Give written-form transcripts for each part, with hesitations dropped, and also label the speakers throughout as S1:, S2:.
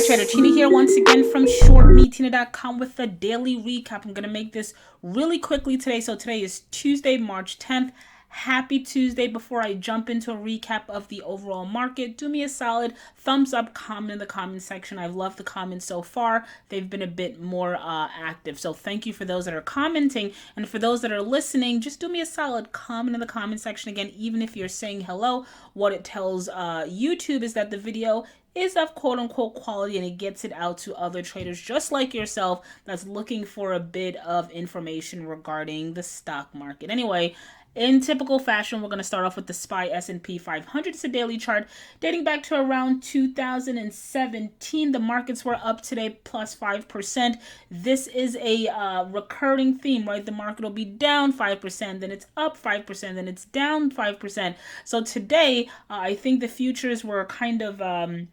S1: Trader Tina here once again from shortmetina.com with a daily recap. I'm going to make this really quickly today. So today is Tuesday, March 10th. Happy Tuesday. Before I jump into a recap of the overall market, do me a solid thumbs up, comment in the comment section. I've loved the comments so far. They've been a bit more active. So thank you for those that are commenting. And for those that are listening, just do me a solid comment in the comment section. Again, even if you're saying hello, what it tells YouTube is that the video is of quote unquote quality and it gets it out to other traders just like yourself that's looking for a bit of information regarding the stock market. Anyway, in typical fashion, we're going to start off with the SPY S&P 500. It's a daily chart dating back to around 2017. The markets were up today plus 5%. This is a recurring theme, right? The market will be down 5%, then it's up 5%, then it's down 5%. So today, I think the futures were kind of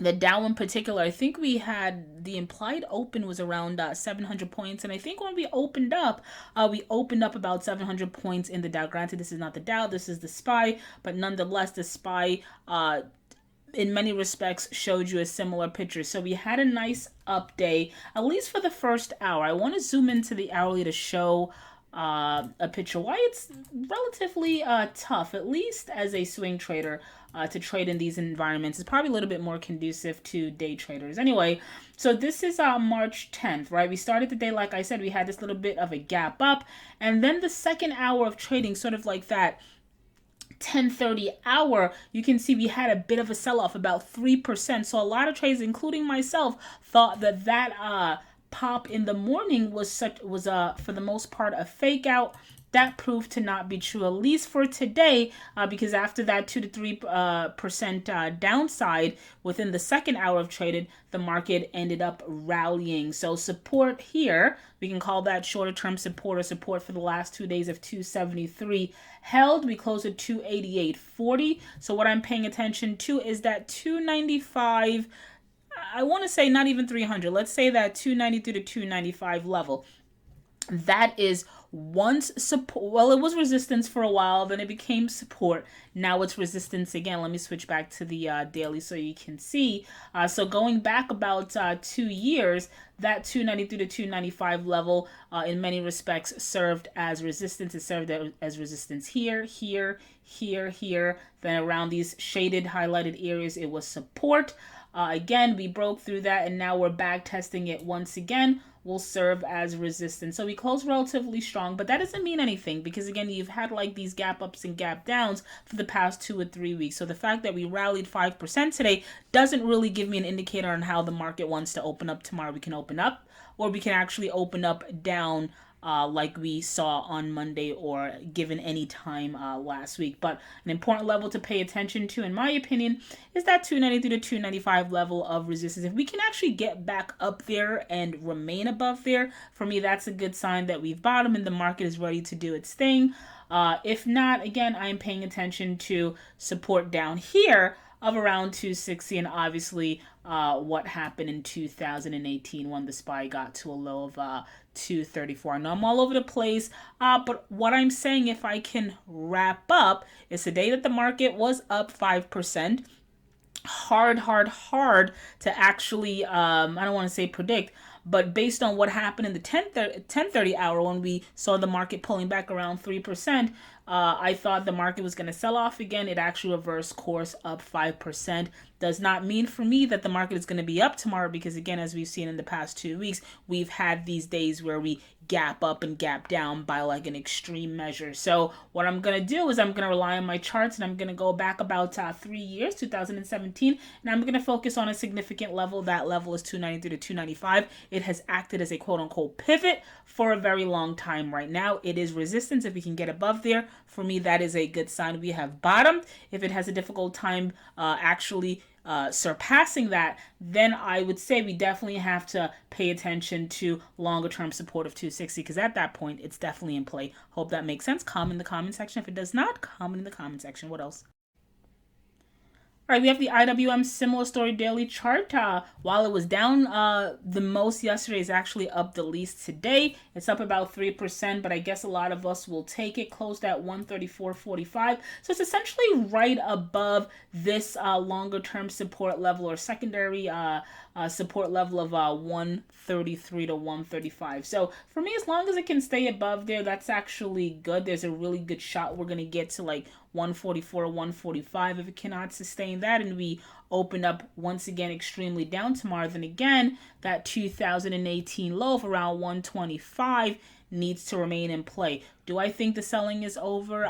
S1: the Dow in particular, I think we had the implied open was around 700 points. And I think when we opened up about 700 points in the Dow. Granted, this is not the Dow, this is the SPY. But nonetheless, the SPY in many respects showed you a similar picture. So we had a nice up day, at least for the first hour. I want to zoom into the hourly to show a picture why it's relatively tough, at least as a swing trader, to trade in these environments. It's probably a little bit more conducive to day traders. Anyway, so this is March 10th, right? We started the day, like I said, we had this little bit of a gap up, and then the second hour of trading, sort of like that 10:30 hour, you can see we had a bit of a sell-off, about 3%. So a lot of traders, including myself, thought that pop in the morning was for the most part a fake out. That proved to not be true, at least for today, because after that 2 to 3% downside within the second hour of traded, the market ended up rallying. So support here, we can call that shorter term support or support for the last 2 days of 273 held. We closed at 288.40. So what I'm paying attention to is that 295. I want to say not even 300. Let's say that 293 to 295 level. That is once support. Well, it was resistance for a while, then it became support. Now it's resistance again. Let me switch back to the daily so you can see. So going back about 2 years, that 293 to 295 level in many respects served as resistance. It served as resistance here, here, here, here. Then around these shaded highlighted areas, it was support. Again, we broke through that, and now we're back testing it once again. Will serve as resistance. So we closed relatively strong, but that doesn't mean anything because, again, you've had like these gap ups and gap downs for the past 2 or 3 weeks. So the fact that we rallied 5% today doesn't really give me an indicator on how the market wants to open up tomorrow. We can open up, or we can actually open up down like we saw on Monday or given any time last week. But an important level to pay attention to, in my opinion, is that 293 to 295 level of resistance. If we can actually get back up there and remain above there, for me, that's a good sign that we've bottomed and the market is ready to do its thing. If not, again, I'm paying attention to support down here of around 260, and obviously what happened in 2018 when the SPY got to a low of 234. I know I'm all over the place, but what I'm saying, if I can wrap up, is the day that the market was up 5%. Hard to actually, I don't want to say predict, but based on what happened in the 10:30 hour when we saw the market pulling back around 3%, I thought the market was going to sell off again. It actually reversed course up 5%. Does not mean for me that the market is going to be up tomorrow because, again, as we've seen in the past 2 weeks, we've had these days where we gap up and gap down by like an extreme measure. So what I'm going to do is I'm going to rely on my charts, and I'm going to go back about 3 years, 2017, and I'm going to focus on a significant level. That level is 293 to 295. It has acted as a quote-unquote pivot for a very long time. Right now, it is resistance. If we can get above there, for me, that is a good sign we have bottomed. If it has a difficult time actually surpassing that, then I would say we definitely have to pay attention to longer term support of 260 because at that point, it's definitely in play. Hope that makes sense. Comment in the comment section. If it does not, comment in the comment section. What else? All right, we have the IWM similar story daily chart. While it was down the most yesterday, it's actually up the least today. It's up about 3%, but I guess a lot of us will take it. Closed at 134.45. So it's essentially right above this longer term support level or secondary support level of 133 to 135. So for me, as long as it can stay above there, that's actually good. There's a really good shot we're going to get to like 144 or 145. If it cannot sustain that and we open up once again extremely down tomorrow, then again that 2018 low of around 125 needs to remain in play. Do I think the selling is over?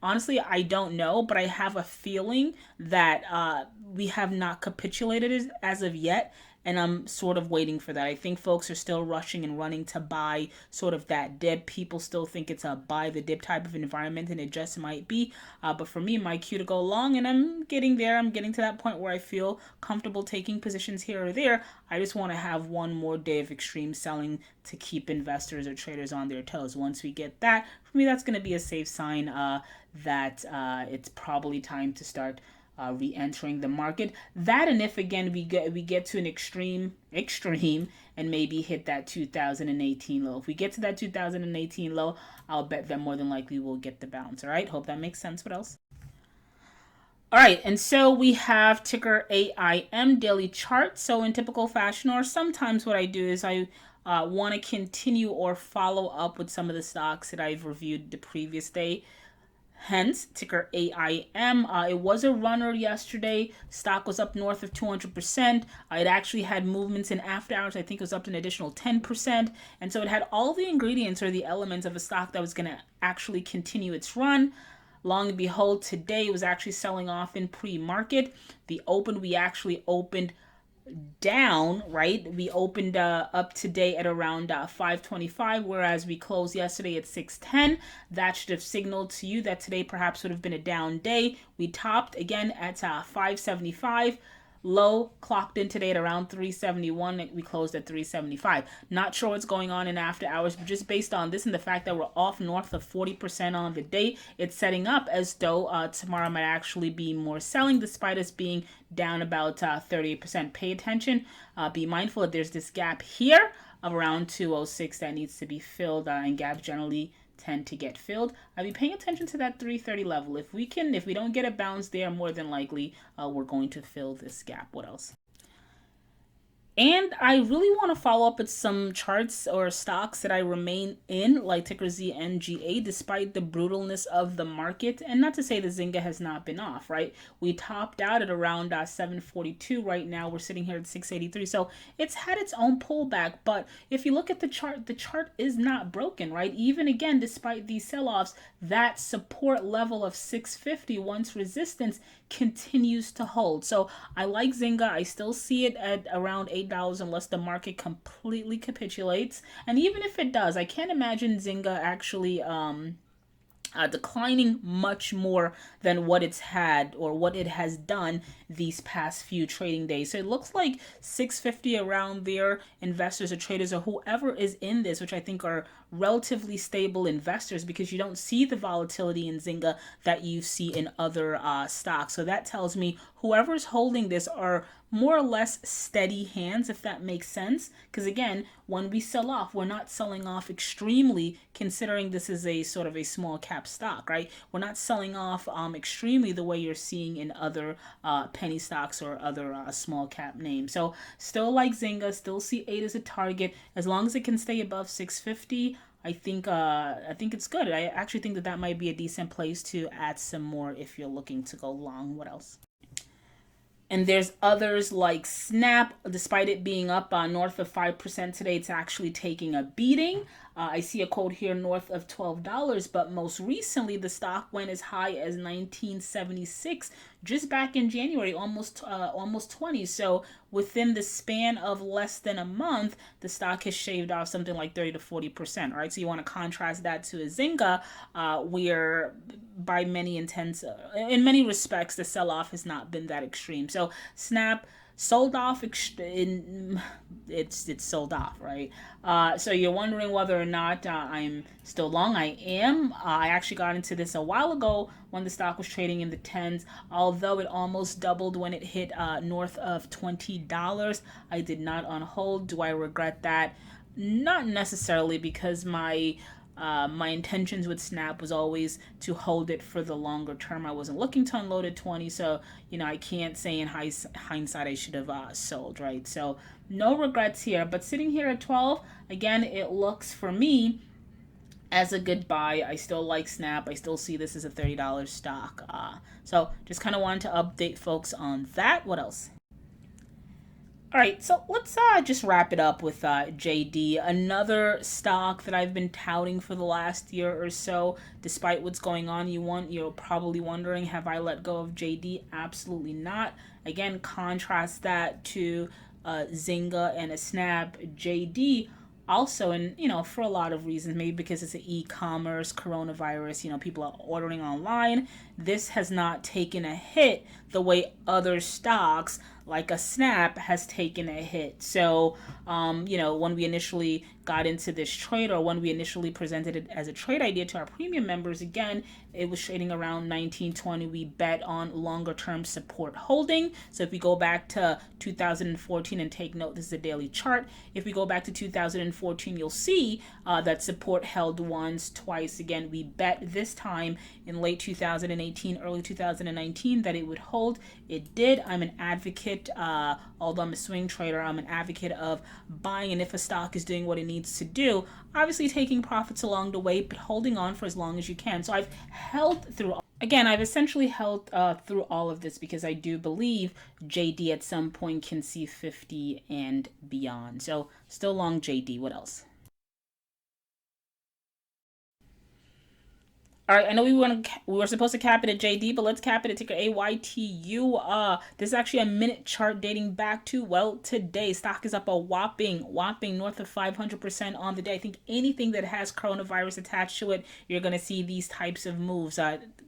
S1: Honestly, I don't know, but I have a feeling that we have not capitulated as of yet, and I'm sort of waiting for that. I think folks are still rushing and running to buy sort of that dip. People still think it's a buy the dip type of environment, and it just might be. But for me, my cue to go long, and I'm getting there. I'm getting to that point where I feel comfortable taking positions here or there. I just want to have one more day of extreme selling to keep investors or traders on their toes. Once we get that, for me, that's going to be a safe sign that it's probably time to start re-entering the market. That, and if again we get to an extreme and maybe hit that 2018 low. If we get to that 2018 low, I'll bet that more than likely we'll get the bounce. All right, hope that makes sense. What else? All right, and so we have ticker AIM daily chart. So in typical fashion, or sometimes what I do is I want to continue or follow up with some of the stocks that I've reviewed the previous day. Hence, ticker AIM. It was a runner yesterday. Stock was up north of 200%. It actually had movements in after hours. I think it was up to an additional 10%. And so it had all the ingredients or the elements of a stock that was going to actually continue its run. Long and behold, today it was actually selling off in pre-market. The open, we actually opened down, right? We opened up today at around 525, whereas we closed yesterday at 610. That should have signaled to you that today perhaps would have been a down day. We topped again at 575. Low clocked in today at around 371. We closed at 375. Not sure what's going on in after hours, but just based on this and the fact that we're off north of 40% on the day, it's setting up as though tomorrow might actually be more selling despite us being down about 38%. Pay attention. Be mindful that there's this gap here of around 206 that needs to be filled, and gaps generally tend to get filled. I'll be paying attention to that 330 level. If we don't get a bounce there, more than likely we're going to fill this gap. What else? And I really want to follow up with some charts or stocks that I remain in, like ticker ZNGA, despite the brutalness of the market. And not to say that Zynga has not been off, right? We topped out at around 742. Right now, we're sitting here at 683. So it's had its own pullback. But if you look at the chart is not broken, right? Even again, despite these sell-offs, that support level of 650 once resistance continues to hold. So I like Zynga. I still see it at around $8 unless the market completely capitulates. And even if it does, I can't imagine Zynga actually declining much more than what it's had or what it has done these past few trading days. So it looks like 650 around there. Investors or traders or whoever is in this, which I think are relatively stable investors, because you don't see the volatility in Zynga that you see in other stocks. So that tells me whoever's holding this are more or less steady hands, if that makes sense. Because again, when we sell off, we're not selling off extremely, considering this is a sort of a small cap stock, right? We're not selling off extremely the way you're seeing in other penny stocks or other small cap names. So still like Zynga, still see 8 as a target. As long as it can stay above 650, I think it's good. I actually think that might be a decent place to add some more if you're looking to go long. What else? And there's others like Snap. Despite it being up north of 5% today, it's actually taking a beating. I see a quote here north of $12, but most recently the stock went as high as 1976 just back in January, almost 20. So within the span of less than a month, the stock has shaved off something like 30 to 40%. All right, so you want to contrast that to a Zynga, where by many intents, in many respects, the sell-off has not been that extreme. So Snap, sold off it's sold off, right? So you're wondering whether or not I'm still long. I am. I actually got into this a while ago when the stock was trading in the tens, although it almost doubled when it hit north of $20. I did not on hold. Do I regret that? Not necessarily, because my intentions with Snap was always to hold it for the longer term. I wasn't looking to unload at 20, so I can't say in hindsight I should have sold, right? So no regrets here. But sitting here at 12, again, it looks for me as a good buy. I still like Snap. I still see this as a $30 stock. So just kind of wanted to update folks on that. What else? All right, so let's just wrap it up with JD, another stock that I've been touting for the last year or so. Despite what's going on, you're probably wondering, have I let go of JD? Absolutely not. Again, contrast that to Zynga and a Snap. JD also, and for a lot of reasons, maybe because it's an e-commerce, coronavirus, people are ordering online. This has not taken a hit the way other stocks like a Snap has taken a hit. So when we initially got into this trade, or when we initially presented it as a trade idea to our premium members, again, it was trading around 1920. We bet on longer term support holding. So if we go back to 2014, and take note, this is a daily chart. If we go back to 2014, you'll see that support held once, twice. Again, we bet this time in late 2018, early 2019, that it would hold. It did. I'm an advocate, although I'm a swing trader, I'm an advocate of buying, and if a stock is doing what it needs to do, obviously taking profits along the way, but holding on for as long as you can. So I've held through. Again, I've essentially held through all of this because I do believe JD at some point can see 50 and beyond. So still long JD. What else? All right, I know we were supposed to cap it at JD, but let's cap it at ticker AYTU. This is actually a minute chart dating back to, well, today. Stock is up a whopping north of 500% on the day. I think anything that has coronavirus attached to it, you're gonna see these types of moves.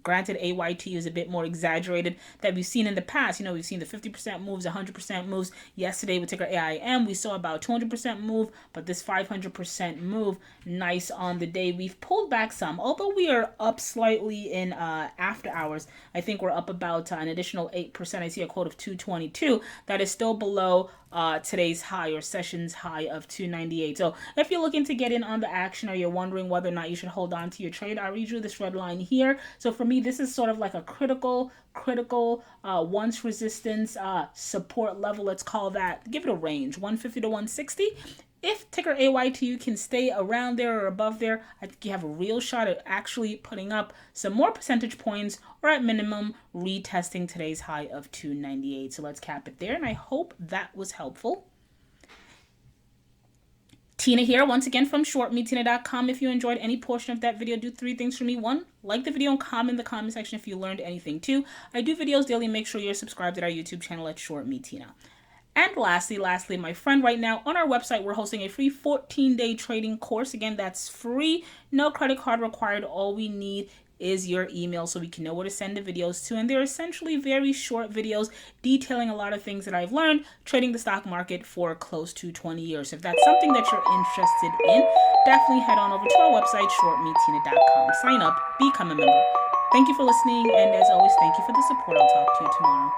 S1: Granted, AYTU is a bit more exaggerated that we've seen in the past. We've seen the 50% moves, 100% moves. Yesterday with ticker AIM, we saw about 200% move, but this 500% move, nice on the day. We've pulled back some, although we are up slightly in after hours. I think we're up about an additional 8%. I see a quote of 222. That is still below today's high, or session's high, of 298. So if you're looking to get in on the action, or you're wondering whether or not you should hold on to your trade, I read you this red line here. So for me, this is sort of like a critical once resistance support level. Let's call that, give it a range, 150 to 160. If ticker AYTU can stay around there or above there, I think you have a real shot at actually putting up some more percentage points, or at minimum retesting today's high of 298. So let's cap it there, and I hope that was helpful. Tina here, once again from shortmetina.com. If you enjoyed any portion of that video, do 3 things for me. 1, like the video and comment in the comment section if you learned anything. 2, I do videos daily. Make sure you're subscribed to our YouTube channel at ShortMeTina. And lastly, my friend, right now on our website, we're hosting a free 14-day trading course. Again, that's free, no credit card required. All we need is your email so we can know where to send the videos to. And they're essentially very short videos detailing a lot of things that I've learned trading the stock market for close to 20 years. If that's something that you're interested in, definitely head on over to our website, shortmetina.com. Sign up, become a member. Thank you for listening, and as always, thank you for the support. I'll talk to you tomorrow.